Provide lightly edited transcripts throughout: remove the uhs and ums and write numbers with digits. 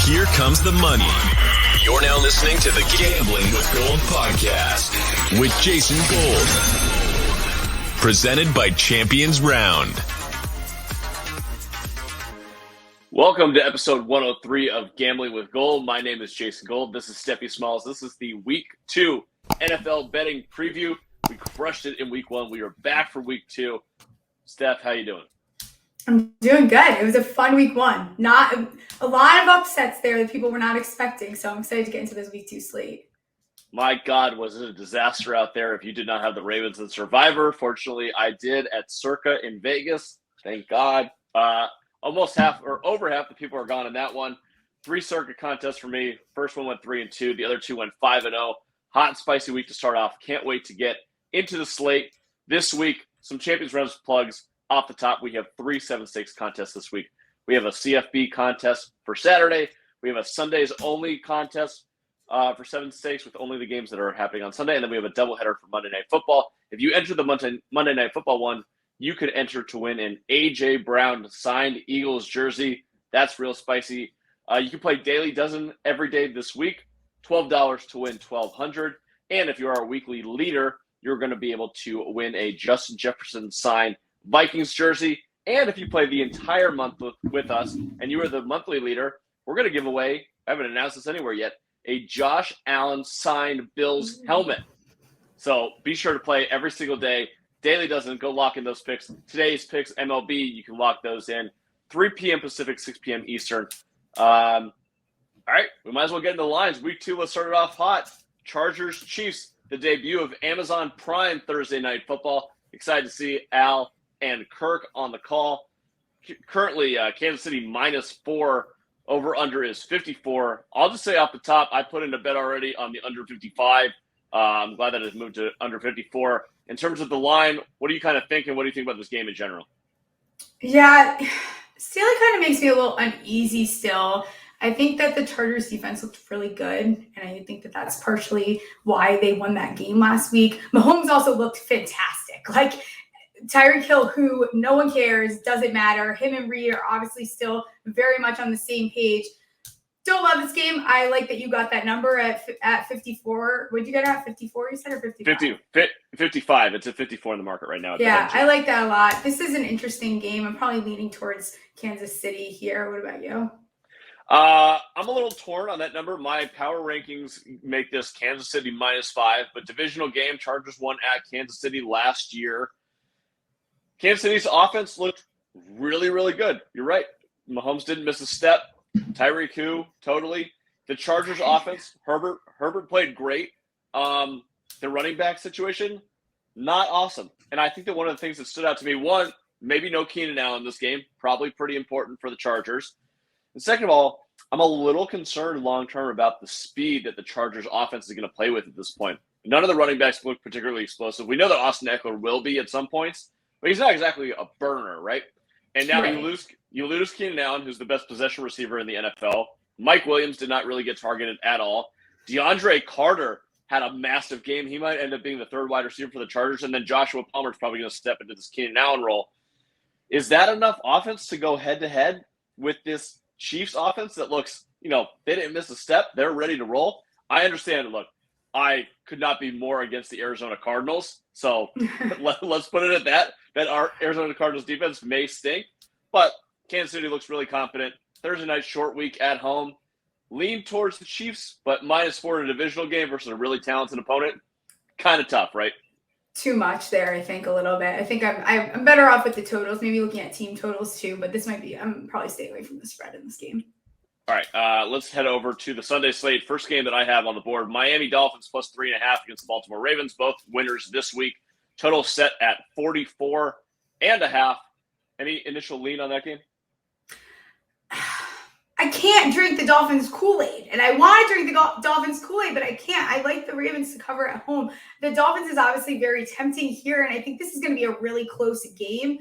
Here comes the money. You're now listening to the Gambling with Gold podcast with Jason Gold. Presented by Champions Round. Welcome to episode 103 of Gambling with Gold. My name is Jason Gold. This is Stephie Smalls. This is the Week 2 NFL betting preview. We crushed it in Week 1. We are back for Week 2. Steph, how you doing? I'm doing good. It was a fun Week 1. Not a lot of upsets there that people were not expecting, so I'm excited to get into this Week 2 slate. My God, was it a disaster out there if you did not have the Ravens and Survivor. Fortunately, I did at Circa in Vegas. Thank God. Almost half or over half the people are gone in that one. 3 Circa contests for me. First one went 3-2. The other 2 went 5-0. Hot and spicy week to start off. Can't wait to get into the slate this week. Some Champions Round plugs. Off the top, we have 3 7-stakes contests this week. We have a CFB contest for Saturday. We have a Sundays only contest for 7 stakes with only the games that are happening on Sunday. And then we have a doubleheader for Monday Night Football. If you enter the Monday Night Football one, you could enter to win an A.J. Brown signed Eagles jersey. That's real spicy. You can play Daily Dozen every day this week. $12 to win $1,200. And if you are a weekly leader, you're going to be able to win a Justin Jefferson signed Vikings jersey. And if you play the entire month with us and you are the monthly leader, we're going to give away, I haven't announced this anywhere yet, a Josh Allen signed Bills helmet. So be sure to play every single day. Daily Doesn't, go lock in those picks. Today's picks, MLB, you can lock those in. 3 p.m. Pacific, 6 p.m. Eastern. All right, we might as well get into the lines. Week 2, let's start it off hot. Chargers, Chiefs, the debut of Amazon Prime Thursday Night Football. Excited to see Al and Kirk on the call. Currently, Kansas City -4. Over-under is 54. I'll just say off the top, I put in a bet already on the under 55. I'm glad that it's moved to under 54. In terms of the line, what are you kind of thinking? What do you think about this game in general? Yeah, still it kind of makes me a little uneasy still. I think that the Chargers defense looked really good, and I think that that's partially why they won that game last week. Mahomes also looked fantastic. Like, Tyreek Hill, who no one cares, doesn't matter. Him and Reed are obviously still very much on the same page. Don't love this game. I like that you got that number at 54. Would you get it at 54, you said, or 55? 55. It's at 54 in the market right now. Yeah, I like that a lot. This is an interesting game. I'm probably leaning towards Kansas City here. What about you? I'm a little torn on that number. My power rankings make this Kansas City -5, but divisional game, Chargers won at Kansas City last year. Kansas City's offense looked really, really good. You're right. Mahomes didn't miss a step. Tyreek Hill, totally. The Chargers offense, Herbert played great. The running back situation, not awesome. And I think that one of the things that stood out to me, one, maybe no Keenan Allen in this game, probably pretty important for the Chargers. And second of all, I'm a little concerned long-term about the speed that the Chargers offense is going to play with at this point. None of the running backs look particularly explosive. We know that Austin Eckler will be at some points, but he's not exactly a burner, right? And now Right. you lose Keenan Allen, who's the best possession receiver in the NFL. Mike Williams did not really get targeted at all. DeAndre Carter had a massive game. He might end up being the third wide receiver for the Chargers, and then Joshua Palmer's probably going to step into this Keenan Allen role. Is that enough offense to go head-to-head with this Chiefs offense that looks, they didn't miss a step. They're ready to roll. I understand. Look, I could not be more against the Arizona Cardinals. So let's put it at that our Arizona Cardinals defense may stink, but Kansas City looks really confident. Thursday night short week at home. Lean towards the Chiefs, but -4 in a divisional game versus a really talented opponent. Kind of tough, right? Too much there, I think, a little bit. I think I'm better off with the totals, maybe looking at team totals too, but I'm probably staying away from the spread in this game. All right, let's head over to the Sunday slate. First game that I have on the board, Miami Dolphins +3.5 against the Baltimore Ravens, both winners this week. Total set at 44.5. Any initial lean on that game? I can't drink the Dolphins Kool-Aid, and I want to drink the Dolphins Kool-Aid, but I can't. I like the Ravens to cover at home. The Dolphins is obviously very tempting here, and I think this is going to be a really close game.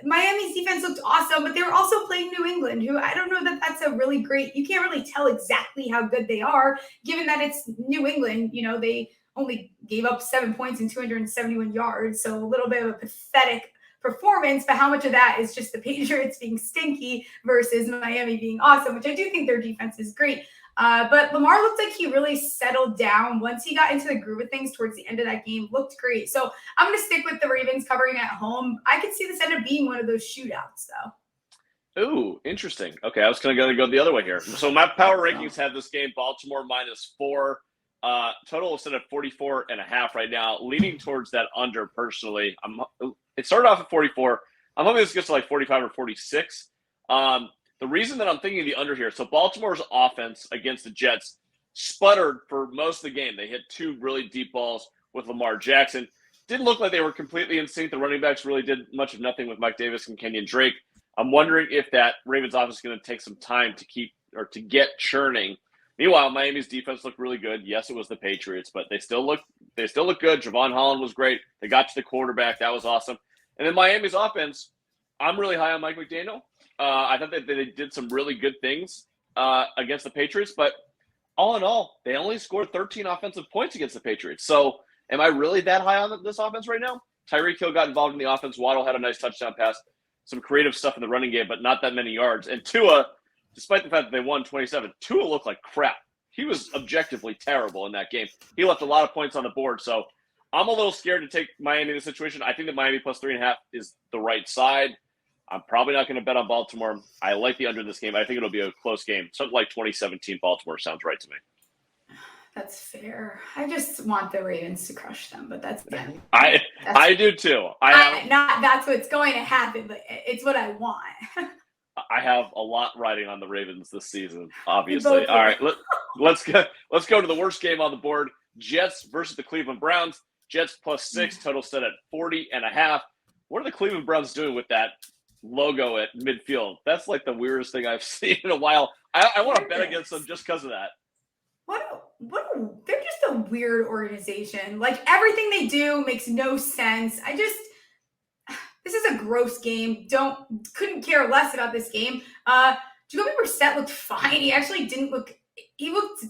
Miami's defense looked awesome, but they were also playing New England, who I don't know that that's a really great – you can't really tell exactly how good they are, given that it's New England. They only gave up 7 points and 271 yards, so a little bit of a pathetic performance, but how much of that is just the Patriots being stinky versus Miami being awesome, which I do think their defense is great. But Lamar looked like he really settled down once he got into the groove of things towards the end of that game. Looked great. So I'm going to stick with the Ravens covering at home. I could see this end up being one of those shootouts, though. Ooh, interesting. Okay, I was going to go the other way here. So my power rankings have this game Baltimore -4. Total is set at 44.5 right now, leaning towards that under personally. It started off at 44. I'm hoping this gets to like 45 or 46. The reason that I'm thinking the under here, so Baltimore's offense against the Jets sputtered for most of the game. They hit 2 really deep balls with Lamar Jackson. Didn't look like they were completely in sync. The running backs really did much of nothing with Mike Davis and Kenyon Drake. I'm wondering if that Ravens offense is going to take some time to get churning. Meanwhile, Miami's defense looked really good. Yes, it was the Patriots, but they still look good. Javon Holland was great. They got to the quarterback. That was awesome. And then Miami's offense, I'm really high on Mike McDaniel. I thought that they did some really good things against the Patriots, but all in all, they only scored 13 offensive points against the Patriots. So am I really that high on this offense right now? Tyreek Hill got involved in the offense. Waddle had a nice touchdown pass. Some creative stuff in the running game, but not that many yards. And Tua, despite the fact that they won 27, Tua looked like crap. He was objectively terrible in that game. He left a lot of points on the board. So I'm a little scared to take Miami in this situation. I think that Miami plus 3.5 is the right side. I'm probably not going to bet on Baltimore. I like the under in this game. I think it'll be a close game. Something like 2017 Baltimore sounds right to me. That's fair. I just want the Ravens to crush them, but that's again. I do too. That's what's going to happen, but it's what I want. I have a lot riding on the Ravens this season, obviously. All right, let's go to the worst game on the board. Jets versus the Cleveland Browns. Jets plus 6, total set at 40.5. What are the Cleveland Browns doing with that logo at midfield? That's like the weirdest thing I've seen in a while. I want to bet against them just because of that. They're just a weird organization. Like everything they do makes no sense. This is a gross game. Couldn't care less about this game. Jacoby Brissett looked fine. He actually didn't look. He looked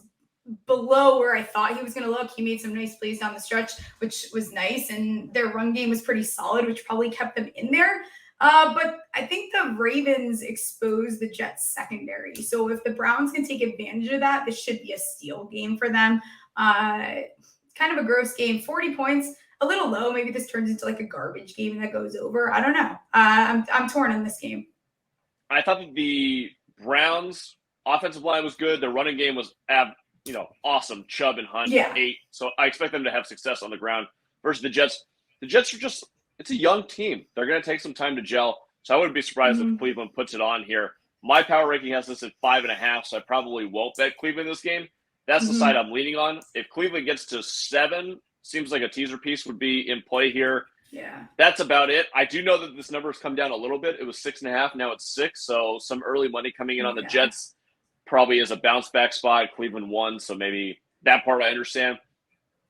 below where I thought he was going to look. He made some nice plays down the stretch, which was nice, and their run game was pretty solid, which probably kept them in there. But I think the Ravens exposed the Jets secondary. So if the Browns can take advantage of that, this should be a steal game for them. It's kind of a gross game. 40 points, a little low. Maybe this turns into like a garbage game that goes over. I don't know. I'm torn in this game. I thought that the Browns' offensive line was good. Their running game was awesome. Chubb and Hunt, 8. So I expect them to have success on the ground. Versus the Jets. The Jets are just – it's a young team. They're going to take some time to gel. So I wouldn't be surprised if Cleveland puts it on here. My power ranking has this at 5.5, so I probably won't bet Cleveland this game. That's the side I'm leaning on. If Cleveland gets to 7, seems like a teaser piece would be in play here. Yeah. That's about it. I do know that this number has come down a little bit. It was 6.5. Now it's 6. So some early money coming in on the Jets probably is a bounce back spot. Cleveland won, so maybe that part I understand.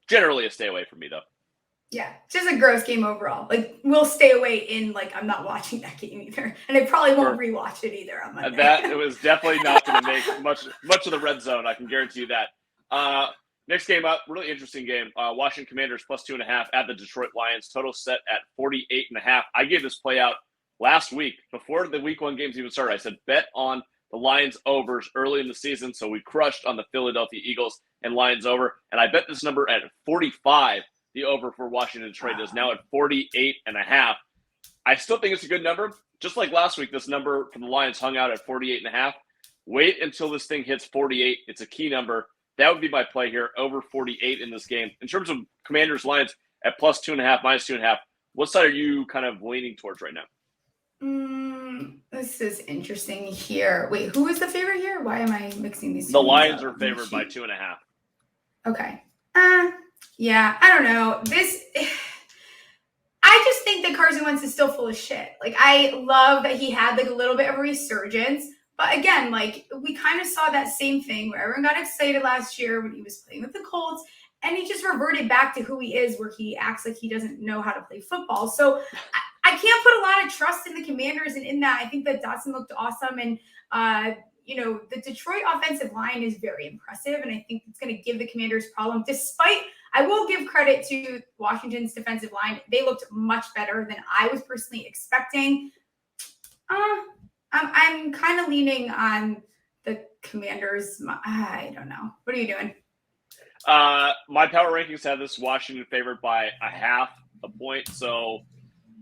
Generally a stay away from me, though. Yeah, just a gross game overall. Like, we'll stay away I'm not watching that game either. And I probably won't rewatch it either on Monday. It was definitely not going to make much of the red zone. I can guarantee you that. Next game up, really interesting game. Washington Commanders plus 2.5 at the Detroit Lions. Total set at 48.5. I gave this play out last week before the week 1 games even started. I said, bet on the Lions overs early in the season. So we crushed on the Philadelphia Eagles and Lions over. And I bet this number at 45. The over for Washington Detroit is now at 48.5. I still think it's a good number. Just like last week, this number from the Lions hung out at 48.5. Wait until this thing hits 48. It's a key number. That would be my play here, over 48 in this game. In terms of Commanders Lions at plus 2.5, minus 2.5, what side are you kind of leaning towards right now? This is interesting here. Wait, who is the favorite here? Why am I mixing these two? The Lions are favored by 2.5. Okay. Yeah, I don't know. I just think that Carson Wentz is still full of shit. Like, I love that he had like a little bit of a resurgence. But again, like, we kind of saw that same thing where everyone got excited last year when he was playing with the Colts, and he just reverted back to who he is, where he acts like he doesn't know how to play football. So I can't put a lot of trust in the Commanders and in that. I think that Dotson looked awesome, and the Detroit offensive line is very impressive, and I think it's going to give the Commanders problem. Despite, I will give credit to Washington's defensive line. They looked much better than I was personally expecting. I'm kind of leaning on the Commanders. I don't know. What are you doing? My power rankings have this Washington favored by a half a point. So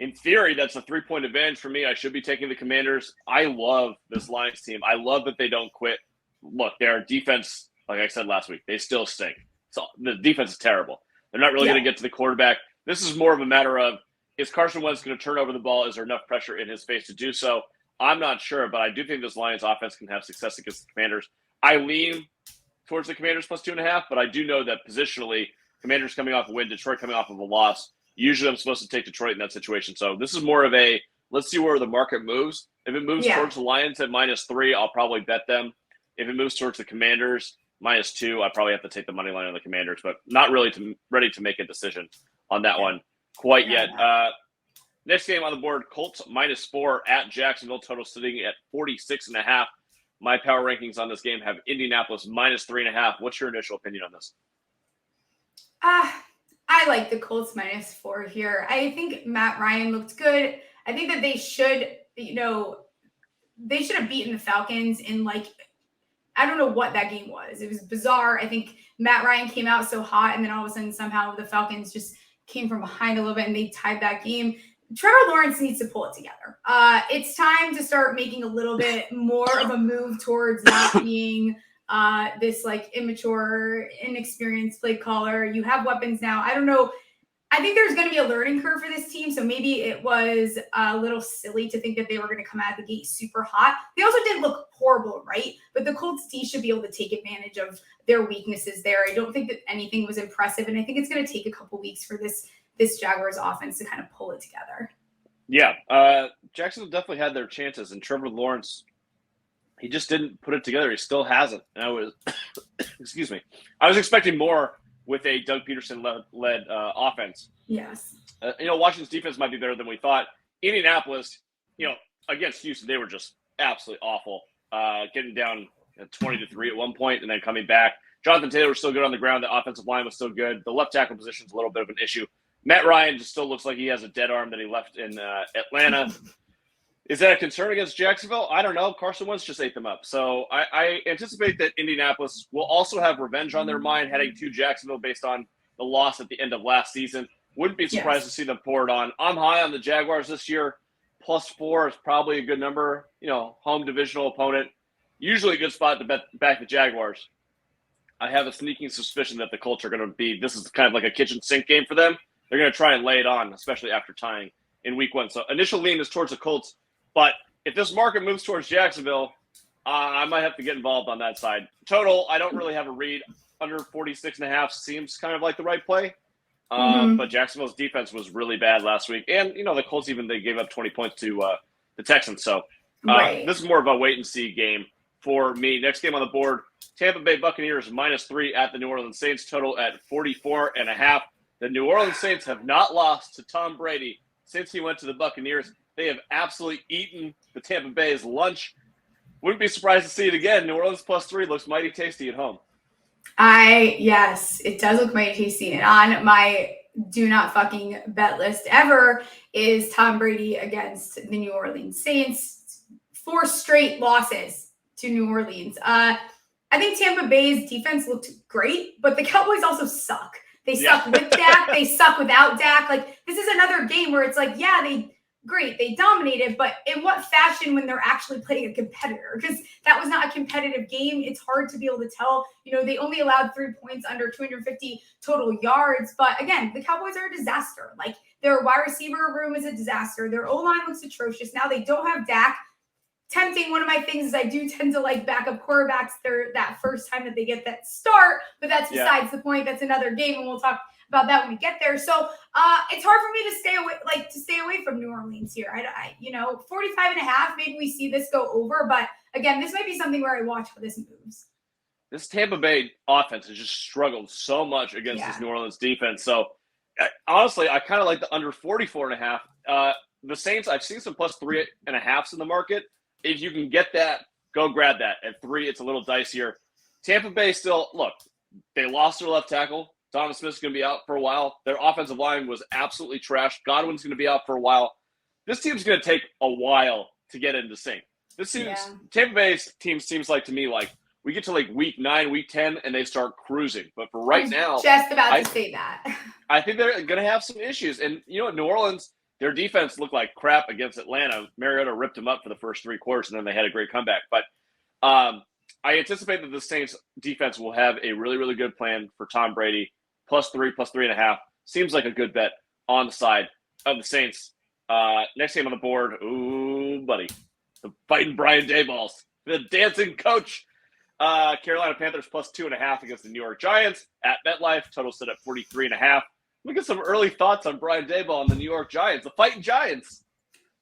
in theory, that's a 3-point advantage for me. I should be taking the Commanders. I love this Lions team. I love that they don't quit. Look, their defense, like I said last week, they still stink. So the defense is terrible. They're not really going to get to the quarterback. This is more of a matter of, is Carson Wentz going to turn over the ball? Is there enough pressure in his face to do so? I'm not sure, but I do think this Lions offense can have success against the Commanders. I lean towards the Commanders plus 2.5, but I do know that positionally, Commanders coming off a win, Detroit coming off of a loss. Usually I'm supposed to take Detroit in that situation. So this is more of a, let's see where the market moves. If it moves towards the Lions at -3, I'll probably bet them. If it moves towards the Commanders, -2, I probably have to take the money line on the Commanders, but not really ready to make a decision on that one quite yet. Next game on the board, Colts -4 at Jacksonville, total sitting at 46.5. My power rankings on this game have Indianapolis -3.5. What's your initial opinion on this? I like the Colts -4 here. I think Matt Ryan looked good. I think that they should, they should have beaten the Falcons in I don't know what that game was. It was bizarre. I think Matt Ryan came out so hot, and then all of a sudden somehow the Falcons just came from behind a little bit and they tied that game. Trevor Lawrence needs to pull it together. It's time to start making a little bit more of a move towards not being this immature, inexperienced play caller. You have weapons now. I don't know. I think there's going to be a learning curve for this team. So maybe it was a little silly to think that they were going to come out of the gate super hot. They also didn't look horrible, right? But the Colts D should be able to take advantage of their weaknesses there. I don't think that anything was impressive. And I think it's going to take a couple weeks for this Jaguars offense to kind of pull it together. Yeah. Jacksonville definitely had their chances, and Trevor Lawrence, he just didn't put it together. He still hasn't. And I was, excuse me, I was expecting more with a Doug Peterson-led offense. Yes. Washington's defense might be better than we thought. Indianapolis, against Houston, they were just absolutely awful, getting down 20-3 at one point and then coming back. Jonathan Taylor was still good on the ground. The offensive line was still good. The left tackle position is a little bit of an issue. Matt Ryan just still looks like he has a dead arm that he left in Atlanta. Is that a concern against Jacksonville? I don't know. Carson Wentz just ate them up. So I anticipate that Indianapolis will also have revenge on their mind heading to Jacksonville based on the loss at the end of last season. Wouldn't be surprised to see them pour it on. I'm high on the Jaguars this year. +4 is probably a good number. Home divisional opponent. Usually a good spot to back the Jaguars. I have a sneaking suspicion that the Colts are going to be – this is kind of like a kitchen sink game for them. They're going to try and lay it on, especially after tying in week 1. So initial lean is towards the Colts. But if this market moves towards Jacksonville, I might have to get involved on that side. Total, I don't really have a read. Under 46.5 seems kind of like the right play. But Jacksonville's defense was really bad last week. And, the Colts they gave up 20 points to the Texans. So this is more of a wait-and-see game for me. Next game on the board, Tampa Bay Buccaneers -3 at the New Orleans Saints. Total at 44.5. The New Orleans Saints have not lost to Tom Brady since he went to the Buccaneers. They have absolutely eaten the Tampa Bay's lunch. Wouldn't be surprised to see it again. New Orleans +3 looks mighty tasty at home. Yes, it does look mighty tasty. And on my do not fucking bet list ever is Tom Brady against the New Orleans Saints. 4 straight losses to New Orleans. I think Tampa Bay's defense looked great, but the Cowboys also suck. They suck with Dak. They suck without Dak. This is another game where it's they dominated, but in what fashion when they're actually playing a competitor? Because that was not a competitive game. It's hard to be able to tell. They only allowed 3 points under 250 total yards. But again, the Cowboys are a disaster. Their wide receiver room is a disaster. Their O-line looks atrocious. Now they don't have Dak. Tempting. One of my things is I do tend to like backup quarterbacks that first time that they get that start, but that's besides the point. That's another game, and we'll talk about that when we get there. So it's hard for me to stay away from New Orleans here. 45.5, maybe we see this go over, but again, this might be something where I watch how this moves. This Tampa Bay offense has just struggled so much against this New Orleans defense. So honestly, I kind of like the under 44.5. The Saints, I've seen some +3.5s in the market. If you can get that go grab that. At 3, it's a little dicier. Tampa Bay still, look, they lost their left tackle. Donovan Smith's going to be out for a while. Their offensive line was absolutely trashed. Godwin's going to be out for a while. This team's going to take a while to get into sync. Tampa Bay's team seems like to me like we get to like week 9, week 10, and they start cruising. But for right now, just about to say that. I think they're going to have some issues. And New Orleans, their defense looked like crap against Atlanta. Mariota ripped them up for the first 3 quarters, and then they had a great comeback. But I anticipate that the Saints defense will have a really, really good plan for Tom Brady. +3, +3.5. Seems like a good bet on the side of the Saints. Next game on the board. Ooh, buddy. The fighting Brian Daboll, the dancing coach. Carolina Panthers +2.5 against the New York Giants at MetLife. Total set at 43.5. Look at some early thoughts on Brian Daboll and the New York Giants, the fighting Giants.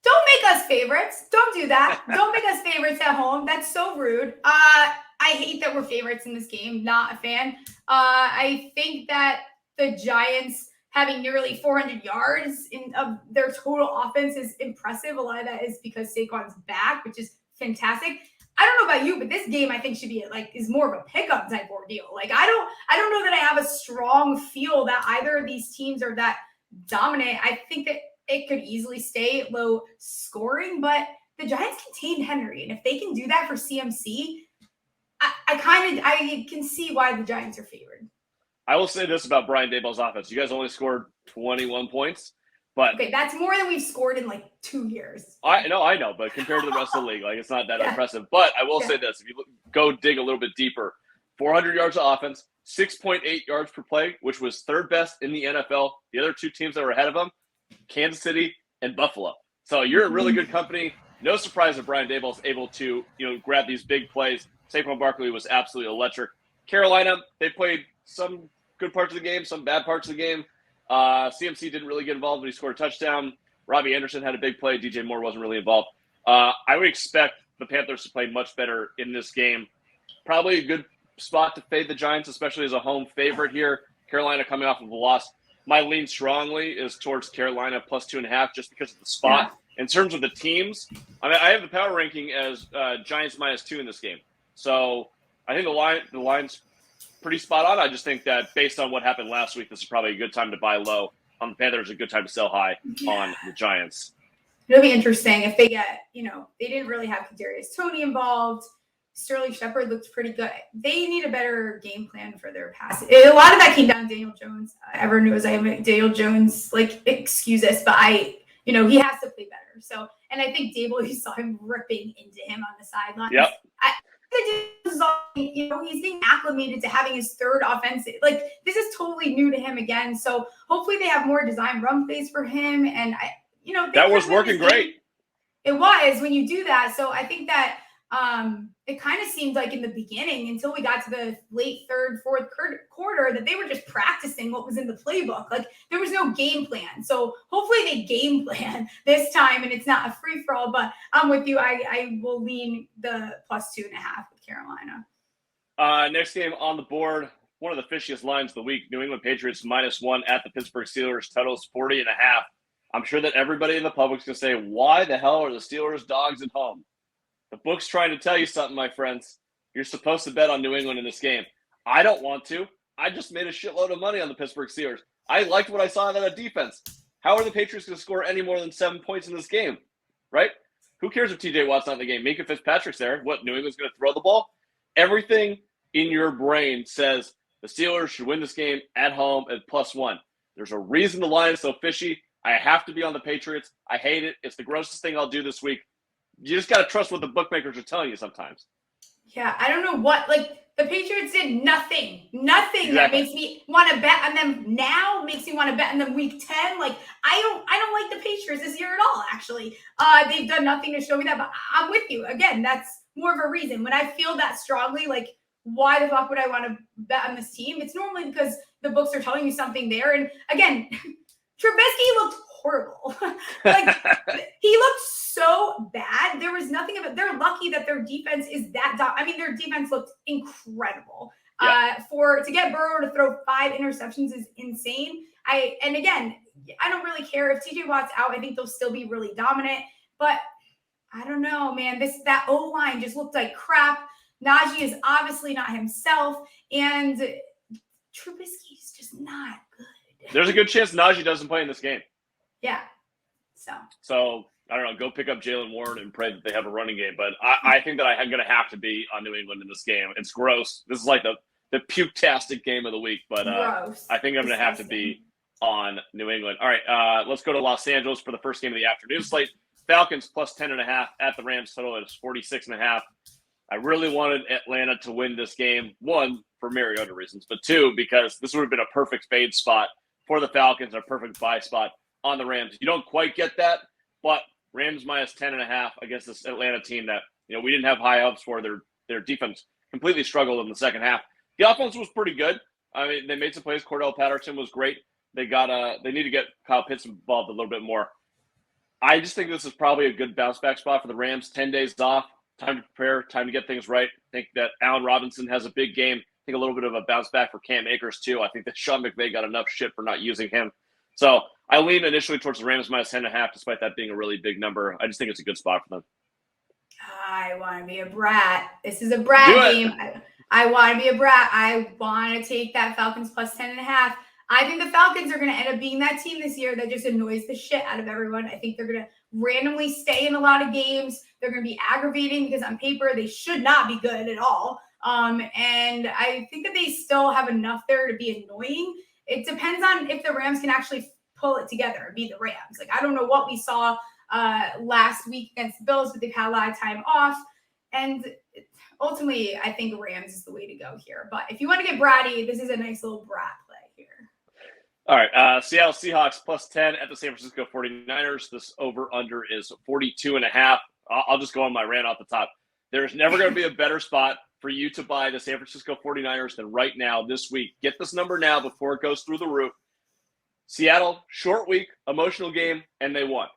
Don't make us favorites. Don't do that. Don't make us favorites at home. That's so rude. I hate that we're favorites in this game. Not a fan. I think that the Giants having nearly 400 yards of their total offense is impressive. A lot of that is because Saquon's back, which is fantastic. I don't know about you, but this game I think should be is more of a pickup type ordeal. Like I don't know that I have a strong feel that either of these teams are that dominant. I think that it could easily stay low scoring, but the Giants contained Henry, and if they can do that for CMC, I can see why the Giants are favored. I will say this about Brian Daboll's offense. You guys only scored 21 points. But okay, that's more than we've scored in 2 years. I know, but compared to the rest of the league, it's not that impressive. But I will say this: if you go dig a little bit deeper, 400 yards of offense, 6.8 yards per play, which was 3rd best in the NFL. The other 2 teams that were ahead of them, Kansas City and Buffalo. So you're in really good company. No surprise that Brian Daboll's able to grab these big plays. Saquon Barkley was absolutely electric. Carolina, they played some good parts of the game, some bad parts of the game. CMC didn't really get involved, but he scored a touchdown. Robbie Anderson had a big play. DJ Moore wasn't really involved. I would expect the Panthers to play much better in this game. Probably a good spot to fade the Giants, especially as a home favorite here. Carolina coming off of a loss. My lean strongly is towards Carolina +2.5 just because of the spot. Yeah. In terms of the teams, I have the power ranking as Giants -2 in this game. So I think the line's pretty spot on. I just think that based on what happened last week, this is probably a good time to buy low on the Panthers, a good time to sell high on the Giants. It'll be interesting if they get, they didn't really have Kadarius Toney involved. Sterling Shepard looked pretty good. They need a better game plan for their pass. A lot of that came down to Daniel Jones. Everyone knows I am a Daniel Jones, excuse us, but he has to play better. So, and I think Daboll, you saw him ripping into him on the sidelines. Yep. He's being acclimated to having his 3rd offensive. This is totally new to him again. So hopefully they have more design run plays for him. And that was working great. It was when you do that. So I think that it kind of seemed like in the beginning, until we got to the late 3rd, 4th quarter, that they were just practicing what was in the playbook. There was no game plan. So hopefully they game plan this time and it's not a free for all. But I'm with you. I will lean the +2.5 with Carolina. Next game on the board, one of the fishiest lines of the week. New England Patriots -1 at the Pittsburgh Steelers. Totals 40.5. I'm sure that everybody in the public's gonna say, "Why the hell are the Steelers dogs at home?" The book's trying to tell you something, my friends. You're supposed to bet on New England in this game. I don't want to. I just made a shitload of money on the Pittsburgh Steelers. I liked what I saw out of that defense. How are the Patriots going to score any more than 7 points in this game? Right? Who cares if TJ Watt's not in the game? Minka Fitzpatrick's there. What, New England's going to throw the ball? Everything in your brain says the Steelers should win this game at home at +1. There's a reason the line is so fishy. I have to be on the Patriots. I hate it. It's the grossest thing I'll do this week. You just got to trust what the bookmakers are telling you sometimes. Yeah, I don't know what, the Patriots did nothing exactly. That makes me want to bet on them now, makes me want to bet on them week 10. I don't like the Patriots this year at all, actually. They've done nothing to show me that, but I'm with you. Again, that's more of a reason. When I feel that strongly, why the fuck would I want to bet on this team? It's normally because the books are telling you something there. And again, Trubisky looked horrible. He looked so bad. There was nothing of it. They're lucky that their defense is that their defense looked incredible. Yeah. To get Burrow to throw 5 interceptions is insane. I don't really care if TJ Watt's out. I think they'll still be really dominant. But I don't know, man. That O-line just looked like crap. Najee is obviously not himself, and Trubisky is just not good. There's a good chance Najee doesn't play in this game. Yeah. So I don't know. Go pick up Jalen Warren and pray that they have a running game. But I think that I'm going to have to be on New England in this game. It's gross. This is like the puke-tastic game of the week. But I think I'm going to have to be on New England. All right, let's go to Los Angeles for the first game of the afternoon slate. Falcons plus 10.5 at the Rams. Total is 46.5. I really wanted Atlanta to win this game. One, for Mariota reasons, but two, because this would have been a perfect fade spot for the Falcons, a perfect buy spot on the Rams. You don't quite get that, but Rams minus 10.5 against this Atlanta team that, we didn't have high hopes for. Their defense completely struggled in the second half. The offense was pretty good. I mean, they made some plays. Cordell Patterson was great. They need to get Kyle Pitts involved a little bit more. I just think this is probably a good bounce back spot for the Rams. 10 days off, time to prepare, time to get things right. I think that Allen Robinson has a big game. I think a little bit of a bounce back for Cam Akers too. I think that Sean McVay got enough shit for not using him. So I lean initially towards the Rams minus 10.5, despite that being a really big number. I just think it's a good spot for them. I want to be a brat. This is a brat game. I want to be a brat. I want to take that Falcons plus 10.5. I think the Falcons are going to end up being that team this year that just annoys the shit out of everyone. I think they're going to randomly stay in a lot of games. They're going to be aggravating because on paper they should not be good at all. And I think that they still have enough there to be annoying. It depends on if the Rams can actually pull it together and be the Rams. Like, I don't know what we saw last week against the Bills, but they've had a lot of time off. And ultimately, I think Rams is the way to go here. But if you want to get bratty, this is a nice little brat play here. All right, Seattle Seahawks plus 10 at the San Francisco 49ers. This over-under is 42.5. I'll just go on my rant off the top. There's never going to be a better spot for you to buy the San Francisco 49ers than right now this week. Get this number now before it goes through the roof. Seattle, short week, emotional game, and they won.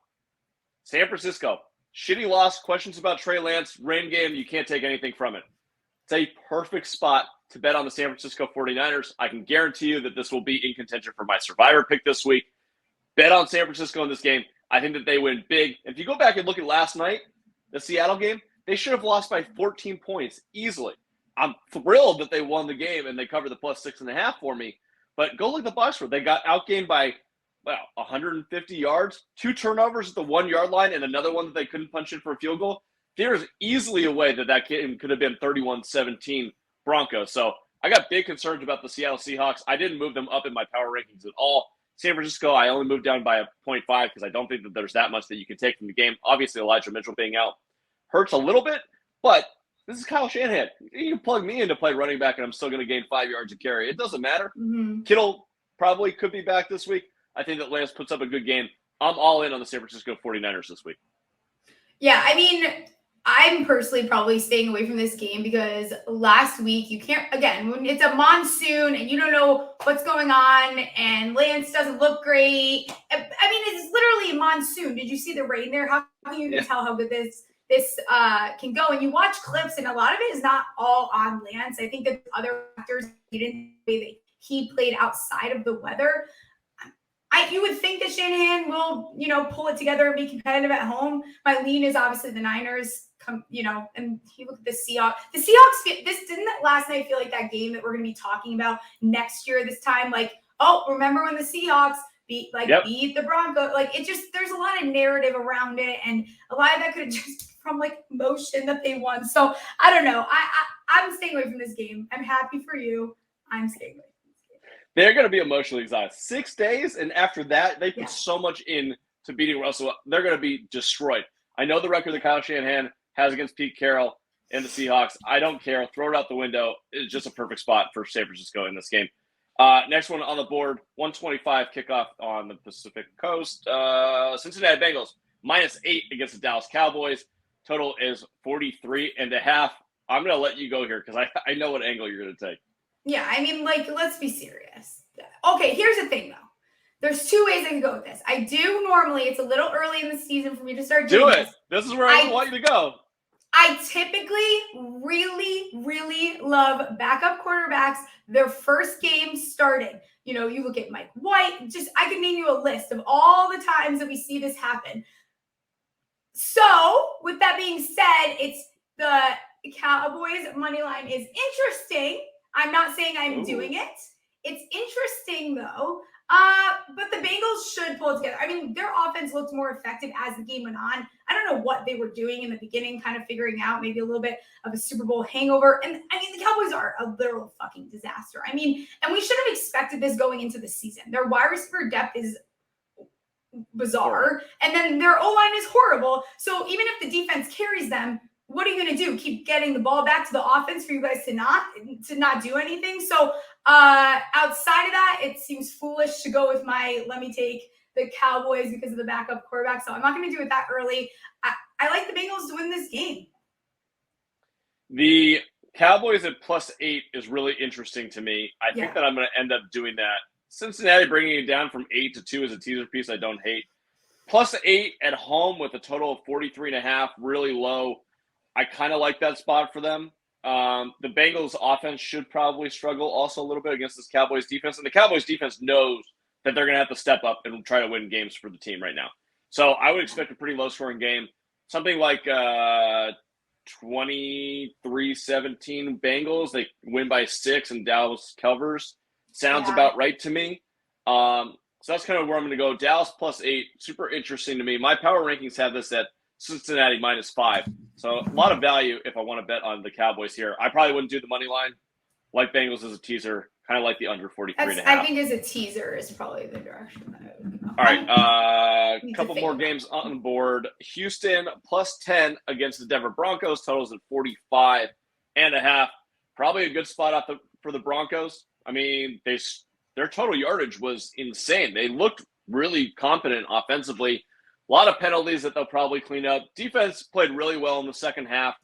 San Francisco, shitty loss, questions about Trey Lance, rain game, you can't take anything from it. It's a perfect spot to bet on the San Francisco 49ers. I can guarantee you that this will be in contention for my survivor pick this week. Bet on San Francisco in this game. I think that they win big. If you go back and look at last night, the Seattle game, they should have lost by 14 points easily. I'm thrilled that they won the game and they covered the plus 6.5 for me. But go look at the box score. They got outgained by 150 yards, 2 turnovers at the 1 yard line, and another one that they couldn't punch in for a field goal. There's easily a way that game could have been 31-17 Broncos. So I got big concerns about the Seattle Seahawks. I didn't move them up in my power rankings at all. San Francisco, I only moved down by a 0.5 because I don't think that there's that much that you can take from the game. Obviously, Elijah Mitchell being out hurts a little bit, but this is Kyle Shanahan. You can plug me in to play running back, and I'm still going to gain 5 yards a carry. It doesn't matter. Mm-hmm. Kittle probably could be back this week. I think that Lance puts up a good game. I'm all in on the San Francisco 49ers this week. Yeah, I mean, I'm personally probably staying away from this game because last week you can't, again, when it's a monsoon and you don't know what's going on and Lance doesn't look great. I mean, it's literally a monsoon. Did you see the rain there? How can you tell how good this can go? And you watch clips and a lot of it is not all on Lance. I think that other factors he played outside of the weather. You would think that Shanahan will, pull it together and be competitive at home. My lean is obviously the Niners, and you look at the Seahawks. The Seahawks, didn't that last night feel like that game that we're going to be talking about next year this time? Like, oh, remember when the Seahawks beat the Broncos? Like, it just, there's a lot of narrative around it, and a lot of that could have just from motion that they won. So I don't know. I'm staying away from this game. I'm happy for you. I'm staying away. They're going to be emotionally exhausted. 6 days, and after that, they put so much in to beating Russell. They're going to be destroyed. I know the record that Kyle Shanahan has against Pete Carroll and the Seahawks. I don't care. Throw it out the window. It's just a perfect spot for San Francisco in this game. Next one on the board, 125 kickoff on the Pacific Coast. Cincinnati Bengals, -8 against the Dallas Cowboys. Total is 43.5. I'm going to let you go here because I know what angle you're going to take. Yeah, I mean, let's be serious. Okay, here's the thing, though. There's 2 ways I can go with this. I do normally, it's a little early in the season for me to start doing this. This is where I want you to go. I typically really, really love backup quarterbacks. Their first game started. You look at Mike White. I could name you a list of all the times that we see this happen. So, with that being said, it's the Cowboys money line is interesting. I'm not saying I'm doing it. It's interesting though. But the Bengals should pull it together. I mean, their offense looked more effective as the game went on. I don't know what they were doing in the beginning, kind of figuring out maybe a little bit of a Super Bowl hangover. And I mean, the Cowboys are a literal fucking disaster. I mean, and we should have expected this going into the season. Their wide receiver depth is bizarre, and then their O-line is horrible. So even if the defense carries them, what are you going to do? Keep getting the ball back to the offense for you guys to not do anything? So outside of that, it seems foolish to go with let me take the Cowboys because of the backup quarterback. So I'm not going to do it that early. I like the Bengals to win this game. The Cowboys at +8 is really interesting to me. I think that I'm going to end up doing that. Cincinnati bringing it down from 8 to 2 as a teaser piece, I don't hate. +8 at home with a total of 43.5, really low. I kind of like that spot for them. The Bengals offense should probably struggle also a little bit against this Cowboys defense. And the Cowboys defense knows that they're going to have to step up and try to win games for the team right now. So I would expect a pretty low-scoring game. Something like 23-17 Bengals. They win by 6 and Dallas covers. Sounds about right to me. So that's kind of where I'm going to go. Dallas +8, super interesting to me. My power rankings have this at Cincinnati -5. So a lot of value if I want to bet on the Cowboys here. I probably wouldn't do the money line. Like Bengals as a teaser. Kind of like the under 43.5. I think as a teaser is probably the direction that I would go. All right, a couple more games on the board. Houston +10 against the Denver Broncos. Totals at 45.5. Probably a good spot for the Broncos. I mean, their total yardage was insane. They looked really competent offensively. A lot of penalties that they'll probably clean up. Defense played really well in the second half.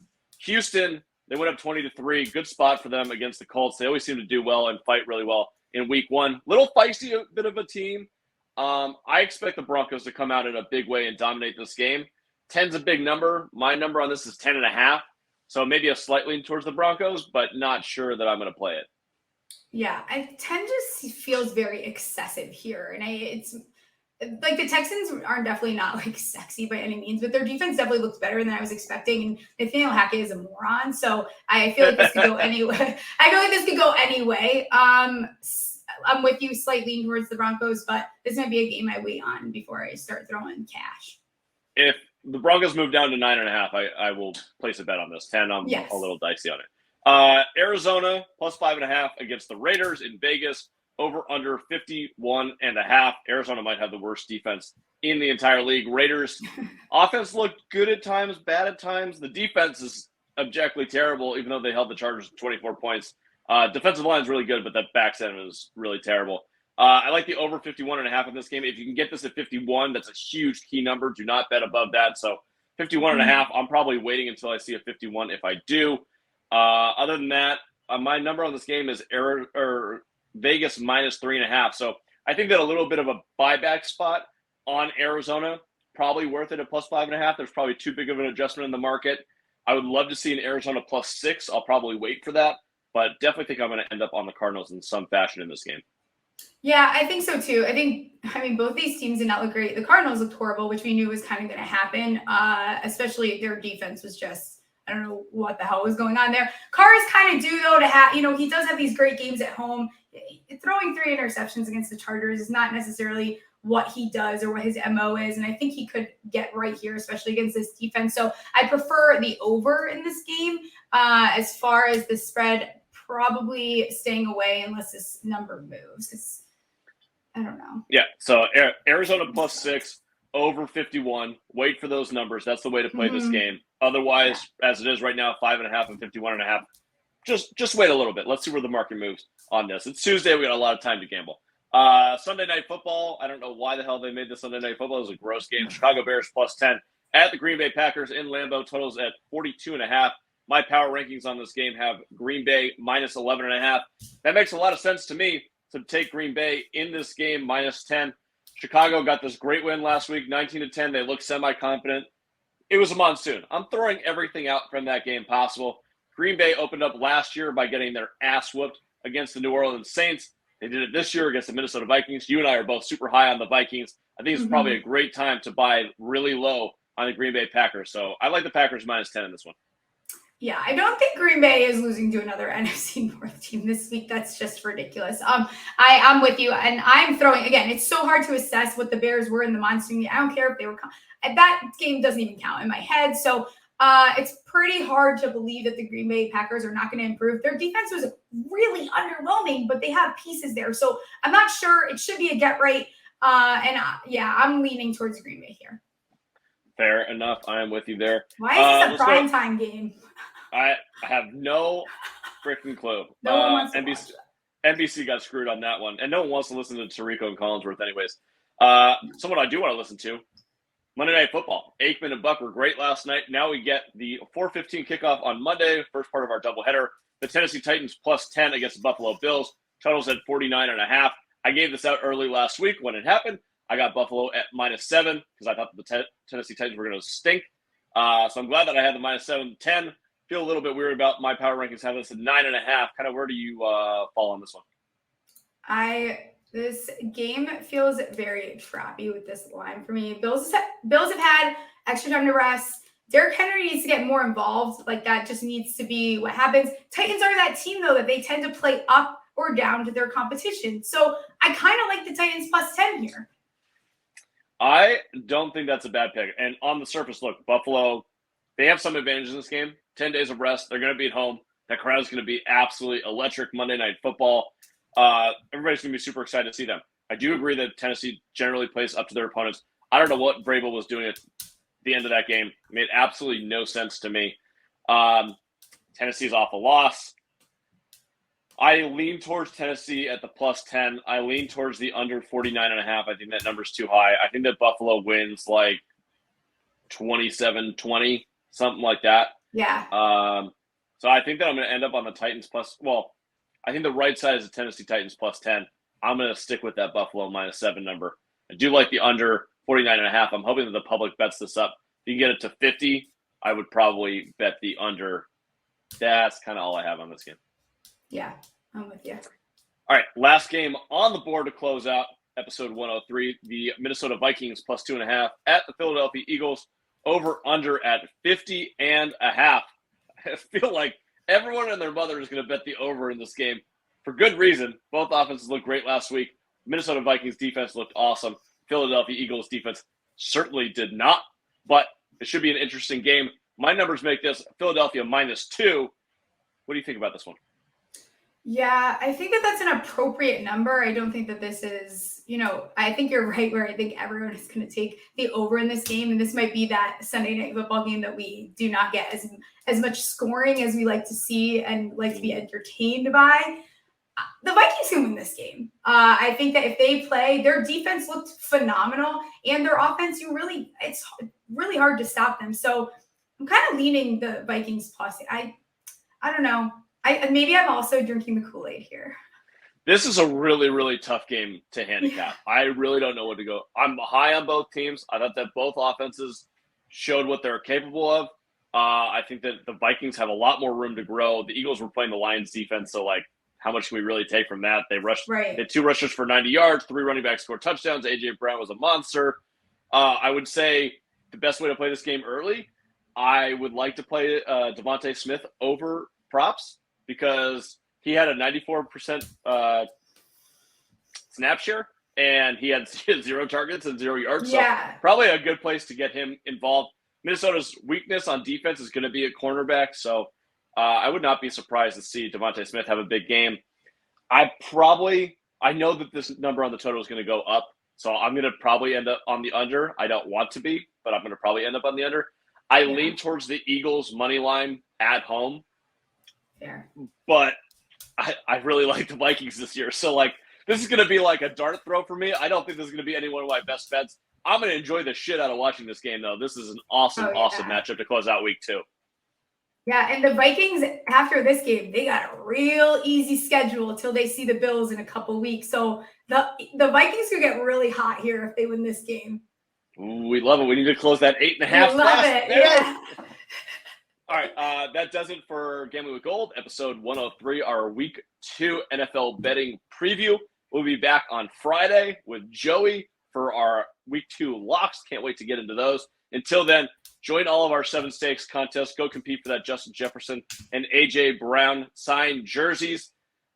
Houston, they went up 20-3. Good spot for them against the Colts. They always seem to do well and fight really well in week one. Little feisty, a bit of a team. I expect the Broncos to come out in a big way and dominate this game. 10's a big number. My number on this is 10.5. So maybe a slight lean towards the Broncos, but not sure that I'm going to play it. Yeah, 10 just feels very excessive here. And it's like the Texans are definitely not like sexy by any means, but their defense definitely looks better than I was expecting. And Nathaniel Hackett is a moron. So I feel like this could go anyway. I'm with you, slight lean towards the Broncos, but this might be a game I wait on before I start throwing cash. If the Broncos move down to 9.5, I will place a bet on this. 10, I'm a little dicey on it. Arizona +5.5 against the Raiders in Vegas. Over under 51.5. Arizona might have the worst defense in the entire league. Raiders offense looked good at times, bad at times. The defense is objectively terrible, even though they held the Chargers to 24 points. Defensive line is really good, but that back end is really terrible. I like the over 51.5 in this game. If you can get this at 51, that's a huge key number. Do not bet above that. So 51.5, I'm probably waiting until I see a 51 if I do. Other than that, my number on this game is Vegas -3.5. So I think that a little bit of a buyback spot on Arizona, probably worth it at +5.5. There's probably too big of an adjustment in the market. I would love to see an Arizona +6. I'll probably wait for that, but definitely think I'm going to end up on the Cardinals in some fashion in this game. Yeah, I think so too. I mean, both these teams did not look great. The Cardinals looked horrible, which we knew was kind of going to happen, especially their defense was just, I don't know what the hell was going on there. Carr is kind of due, though, to have, he does have these great games at home. Throwing 3 interceptions against the Chargers is not necessarily what he does or what his MO is. And I think he could get right here, especially against this defense. So I prefer the over in this game. As far as the spread, probably staying away unless this number moves. Because I don't know. Yeah, so Arizona +6, over 51. Wait for those numbers. That's the way to play this game. Otherwise, as it is right now, 5.5 and 51.5. Just wait a little bit. Let's see where the market moves on this. It's Tuesday. We got a lot of time to gamble. Sunday Night Football. I don't know why the hell they made this Sunday Night Football. It was a gross game. Chicago Bears +10 at the Green Bay Packers in Lambeau. Totals at 42.5. My power rankings on this game have Green Bay -11.5. That makes a lot of sense to me to take Green Bay in this game -10. Chicago got this great win last week, 19-10. They look semi-confident. It was a monsoon. I'm throwing everything out from that game possible. Green Bay opened up last year by getting their ass whooped against the New Orleans Saints. They did it this year against the Minnesota Vikings. You and I are both super high on the Vikings. I think it's probably a great time to buy really low on the Green Bay Packers. So I like the Packers -10 in this one. Yeah, I don't think Green Bay is losing to another NFC North team this week. That's just ridiculous. I'm with you, and I'm throwing again. It's so hard to assess what the Bears were in the monsoon. I don't care if they were. That game doesn't even count in my head. So it's pretty hard to believe that the Green Bay Packers are not going to improve. Their defense was really underwhelming, but they have pieces there. So I'm not sure. It should be a get right. I'm leaning towards Green Bay here. Fair enough. I am with you there. Why is this a primetime game? I have no freaking clue. No one wants to watch that. NBC got screwed on that one, and no one wants to listen to Tirico and Collinsworth anyways. Someone I do want to listen to, Monday Night Football. Aikman and Buck were great last night. Now we get the 4:15 kickoff on Monday, first part of our doubleheader. The Tennessee Titans +10 against the Buffalo Bills. Totals at 49.5. I gave this out early last week when it happened. I got Buffalo at -7 because I thought the Tennessee Titans were going to stink. So I'm glad that I had the -7, 10. Feel a little bit weird about my power rankings having this at 9.5. Kind of where do you fall on this one? This game feels very trappy with this line for me. Bills have had extra time to rest. Derrick Henry needs to get more involved. Like that just needs to be what happens. Titans are that team though that they tend to play up or down to their competition. So I kind of like the Titans +10 here. I don't think that's a bad pick. And on the surface, look, Buffalo, they have some advantages in this game. 10 days of rest. They're going to be at home. That crowd is going to be absolutely electric Monday Night Football. Everybody's going to be super excited to see them. I do agree that Tennessee generally plays up to their opponents. I don't know what Vrabel was doing at the end of that game. It made absolutely no sense to me. Tennessee's off a loss. I lean towards Tennessee at the +10. I lean towards the under 49.5. I think that number's too high. I think that Buffalo wins like 27-20, something like that. Yeah. So I think that I'm going to end up on the Titans I think the right side is the Tennessee Titans +10. I'm going to stick with that Buffalo -7 number. I do like the under 49.5. I'm hoping that the public bets this up. If you get it to 50, I would probably bet the under. That's kind of all I have on this game. Yeah, I'm with you. All right, last game on the board to close out episode 103. The Minnesota Vikings +2.5 at the Philadelphia Eagles. Over under at 50.5. I feel like everyone and their mother is going to bet the over in this game for good reason. Both offenses looked great last week. Minnesota Vikings defense looked awesome. Philadelphia Eagles defense certainly did not, but it should be an interesting game. My numbers make this Philadelphia -2. What do you think about this one? Yeah, I think that that's an appropriate number. I don't think that this is, I think you're right where I think everyone is going to take the over in this game. And this might be that Sunday Night Football game that we do not get as much scoring as we like to see and like to be entertained by. The Vikings can win this game. I think that if they play, their defense looked phenomenal and their offense, it's really hard to stop them. So I'm kind of leaning the Vikings plus. I don't know. Maybe I'm also drinking the Kool-Aid here. This is a really, really tough game to handicap. I really don't know what to go. I'm high on both teams. I thought that both offenses showed what they're capable of. I think that the Vikings have a lot more room to grow. The Eagles were playing the Lions defense, so how much can we really take from that? They had 2 rushers for 90 yards, 3 running backs scored touchdowns. A.J. Brown was a monster. I would say the best way to play this game early, I would like to play Devontae Smith over props, because he had a 94% snap share, and he had 0 targets and 0 yards. Yeah. So probably a good place to get him involved. Minnesota's weakness on defense is going to be at cornerback, so I would not be surprised to see Devontae Smith have a big game. I know that this number on the total is going to go up, so I'm going to probably end up on the under. I don't want to be, but I'm going to probably end up on the under. I lean towards the Eagles' money line at home. Fair. But I really like the Vikings this year. So, this is going to be like a dart throw for me. I don't think this is going to be any one of my best bets. I'm going to enjoy the shit out of watching this game, though. This is an awesome matchup to close out week 2. Yeah, and the Vikings, after this game, they got a real easy schedule until they see the Bills in a couple weeks. So the Vikings could get really hot here if they win this game. Ooh, we love it. We need to close that 8.5. I love it, yeah. All right, that does it for Gambling with Gold, episode 103, our Week 2 NFL betting preview. We'll be back on Friday with Joey for our Week 2 locks. Can't wait to get into those. Until then, join all of our 7 stakes contests. Go compete for that Justin Jefferson and A.J. Brown signed jerseys.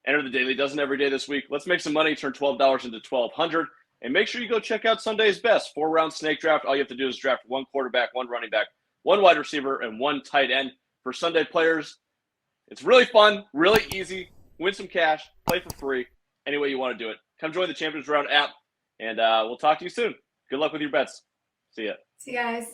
Enter the Daily Dozen every day this week. Let's make some money, turn $12 into $1,200. And make sure you go check out Sunday's Best 4-round snake draft. All you have to do is draft 1 quarterback, 1 running back, 1 wide receiver, and 1 tight end for Sunday players. It's really fun, really easy. Win some cash, play for free, any way you want to do it. Come join the Champions Round app, and we'll talk to you soon. Good luck with your bets. See ya. See you guys.